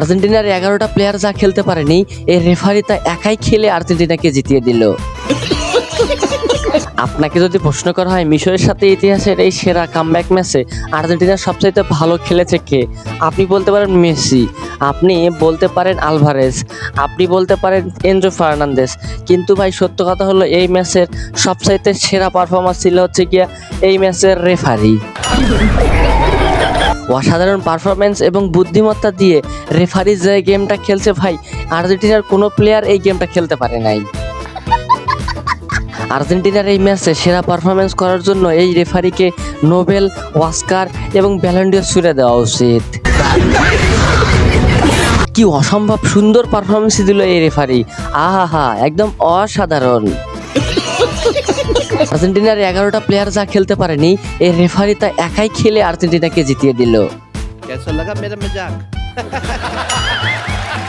আর্জেন্টিনার 11টা প্লেয়ার যা খেলতে পারেনি, এই রেফারি তা একাই খেলে আর্জেন্টিনাকে জিতিয়ে দিল। আপনাকে যদি প্রশ্ন করা হয় মিশরের সাথে ইতিহাসের এই সেরা কামব্যাক ম্যাচে আর্জেন্টিনার সবচাইতে ভালো খেলেছে কে, আপনি বলতে পারেন মেসি, আপনি বলতে পারেন আলভারেজ, আপনি বলতে পারেন এনজো ফার্নান্দেজ। কিন্তু ভাই সত্য কথা হলো এই ম্যাচের সবচাইতে সেরা পারফরমেন্স ছিল হচ্ছে গিয়া এই ম্যাচের রেফারি। অসাধারণ পারফরমেন্স এবং বুদ্ধিমত্তা দিয়ে রেফারি যে গেমটা খেলছে ভাই, আর্জেন্টিনার কোনো প্লেয়ার এই গেমটা খেলতে পারে নাই। আর্জেন্টিনার এই ম্যাচে সেরা পারফরমেন্স করার জন্য এই রেফারিকে নোবেল, অস্কার এবং ব্যালন ডি অর ছুঁড়ে দেওয়া উচিত। কি অসম্ভব সুন্দর পারফরমেন্স দিল এই রেফারি, আহা একদম অসাধারণ। আর্জেন্টিনার 11টা প্লেয়ার যা খেলতে পারেনি, এই রেফারি তা একাই খেলে আর্জেন্টিনাকে জিতিয়ে দিল।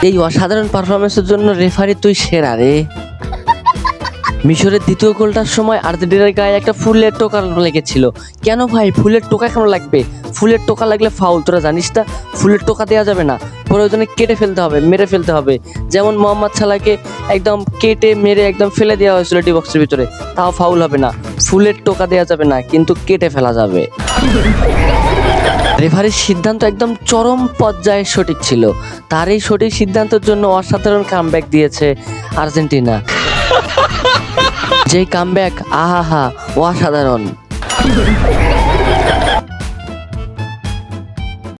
এই অসাধারণ পারফরমেন্সের জন্য রেফারি তুই সেরা রে। মিশরের দ্বিতীয় গোলটার সময় আর্জেন্টিনার গায়ে একটা ফুলের টোকা লেগেছিল। কেন ভাই ফুলের টোকা কেন লাগবে? ফুলের টোকা লাগলে ফাউল, তোরা জানিস না? ফুলের টোকা দেওয়া যাবে না, প্রয়োজনে কেটে ফেলতে হবে, মেরে ফেলতে হবে। যেমন মোহাম্মদ সালাহকে একদম কেটে মেরে একদম ফেলে দেওয়া হয়েছিল ডি বক্সের ভিতরে, তাও ফাউল হবে না। ফুলের টোকা দেওয়া যাবে না, কিন্তু কেটে ফেলা যাবে। রেফারির সিদ্ধান্ত একদম চরম পর্যায়ে সঠিক ছিল। তার এই সঠিক সিদ্ধান্তের জন্য অসাধারণ কামব্যাক দিয়েছে আর্জেন্টিনা। যে কামব্যাক আহা অসাধারণ।